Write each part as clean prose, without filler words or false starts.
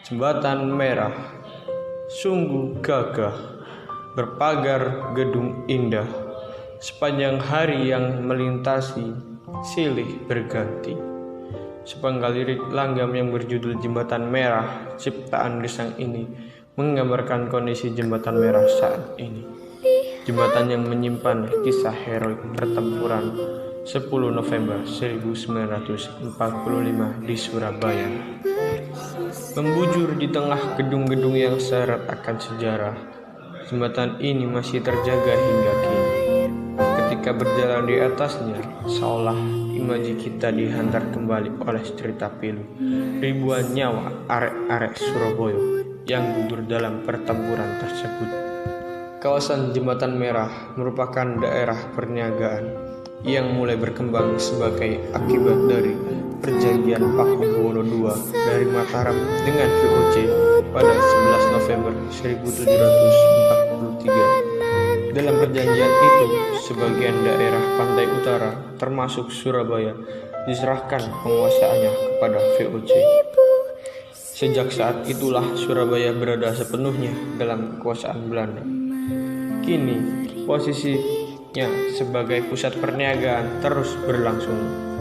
Jembatan Merah, sungguh gagah, berpagar gedung indah, sepanjang hari yang melintasi, silih berganti. Sepenggal lirik langgam yang berjudul Jembatan Merah, ciptaan Gesang ini menggambarkan kondisi Jembatan Merah saat ini. Jembatan yang menyimpan kisah heroik pertempuran 10 November 1945 di Surabaya. Membujur di tengah gedung-gedung yang syarat akan sejarah, jembatan ini masih terjaga hingga kini. Ketika berjalan di atasnya, seolah imaji kita dihantar kembali oleh cerita pilu ribuan nyawa arek-arek Surabaya yang gugur dalam pertempuran tersebut. Kawasan Jembatan Merah merupakan daerah perniagaan yang mulai berkembang sebagai akibat dari perjanjian Pakubuwono II dari Mataram dengan VOC pada 11 November 1743. Dalam perjanjian itu, sebagian daerah pantai utara termasuk Surabaya diserahkan penguasaannya kepada VOC. Sejak saat itulah Surabaya berada sepenuhnya dalam kekuasaan Belanda. Kini posisinya sebagai pusat perniagaan terus berlangsung.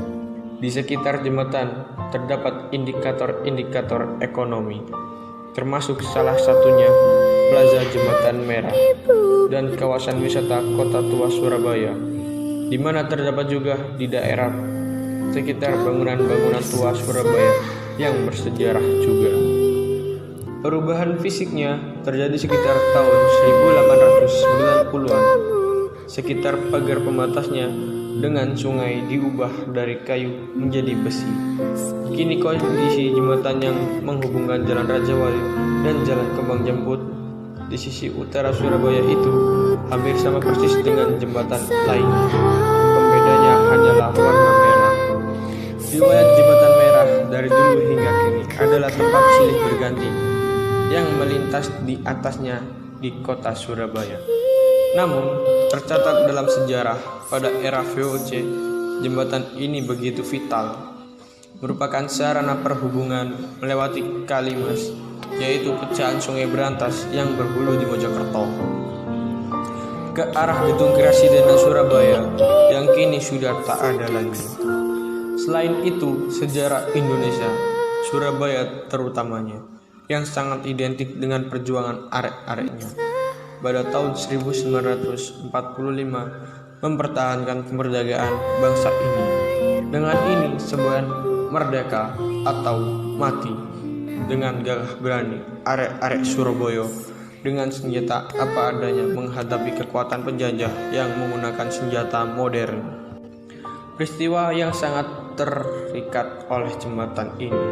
Di sekitar jembatan terdapat indikator-indikator ekonomi, termasuk salah satunya Plaza Jembatan Merah dan kawasan wisata Kota Tua Surabaya, di mana terdapat juga di daerah sekitar bangunan-bangunan tua Surabaya yang bersejarah juga. Perubahan fisiknya terjadi sekitar tahun 1890-an. Sekitar pagar pembatasnya dengan sungai diubah dari kayu menjadi besi. Kini kondisi jembatan yang menghubungkan Jalan Rajawali dan Jalan Kembang Jemput di sisi utara Surabaya itu hampir sama persis dengan jembatan lainnya. Pembedanya hanyalah warna merah. Riwayat Jembatan Merah dari dulu hingga kini adalah tempat silih berganti yang melintas di atasnya di kota Surabaya. Namun, tercatat dalam sejarah pada era VOC, jembatan ini begitu vital, merupakan sarana perhubungan melewati Kalimas, yaitu pecahan Sungai Berantas yang berhulu di Mojokerto, ke arah gedung Kepresidenan Surabaya yang kini sudah tak ada lagi. Selain itu, sejarah Indonesia, Surabaya terutamanya, yang sangat identik dengan perjuangan arek-areknya pada tahun 1945 mempertahankan kemerdekaan bangsa ini. Dengan ini semboyan merdeka atau mati, dengan gagah berani arek-arek Surabaya dengan senjata apa adanya menghadapi kekuatan penjajah yang menggunakan senjata modern. Peristiwa yang sangat terikat oleh jembatan ini,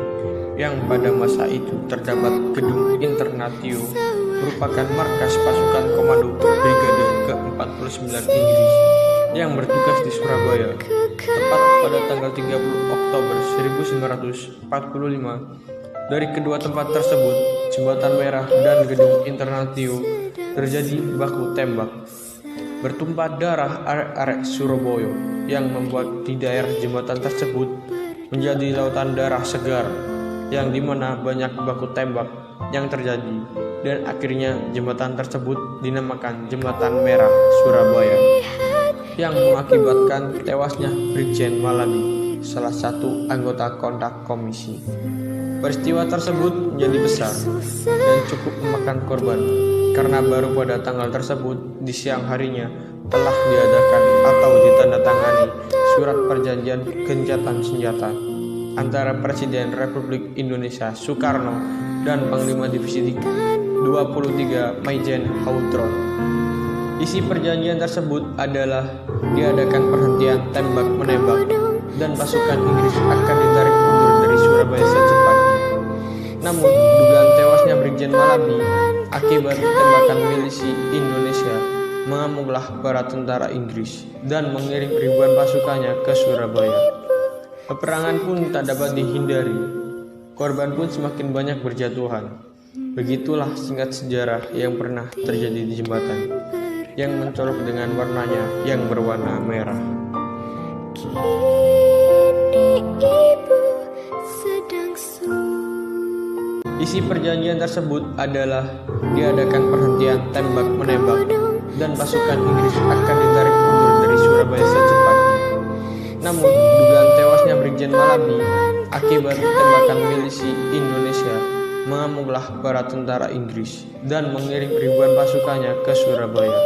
yang pada masa itu terdapat gedung Internatio, merupakan markas pasukan komando Brigade ke-49 Inggris yang bertugas di Surabaya. Tepat pada tanggal 30 Oktober 1945, dari kedua tempat tersebut, Jembatan Merah dan gedung Internatio, terjadi baku tembak. Bertumpah darah arek-arek Surabaya yang membuat di daerah jembatan tersebut menjadi lautan darah segar, yang dimana banyak baku tembak yang terjadi, dan akhirnya jembatan tersebut dinamakan Jembatan Merah Surabaya, yang mengakibatkan tewasnya Brigjen Malabi, salah satu anggota kontak komisi. Peristiwa tersebut menjadi besar dan cukup memakan korban, karena baru pada tanggal tersebut di siang harinya telah diadakan atau ditandatangani surat perjanjian gencatan senjata antara Presiden Republik Indonesia Soekarno dan Panglima Divisi 23 Maijen Hautron. Isi perjanjian tersebut adalah diadakan perhentian tembak-menembak dan pasukan Inggris akan ditarik mundur dari Surabaya secepatnya. Namun, dugaan tewasnya Brigjen Malabi akibat tembakan milisi Indonesia mengamuklah para tentara Inggris dan mengirim ribuan pasukannya ke Surabaya. Peperangan pun tak dapat dihindari. Korban pun semakin banyak berjatuhan. Begitulah singkat sejarah yang pernah terjadi di jembatan yang mencolok dengan warnanya yang berwarna merah. Isi perjanjian tersebut adalah diadakan perhentian tembak-menembak dan pasukan Inggris akan ditarik mundur dari Surabaya secepatnya. Namun, dugaan tewasnya Brigjen Malabi akibat tembakan milisi Indonesia mengamuklah para tentara Inggris dan mengirim ribuan pasukannya ke Surabaya.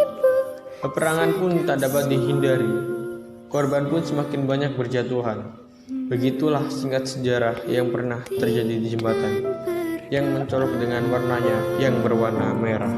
Peperangan pun tak dapat dihindari. Korban pun semakin banyak berjatuhan. Begitulah singkat sejarah yang pernah terjadi di jembatan yang mencolok dengan warnanya yang berwarna merah.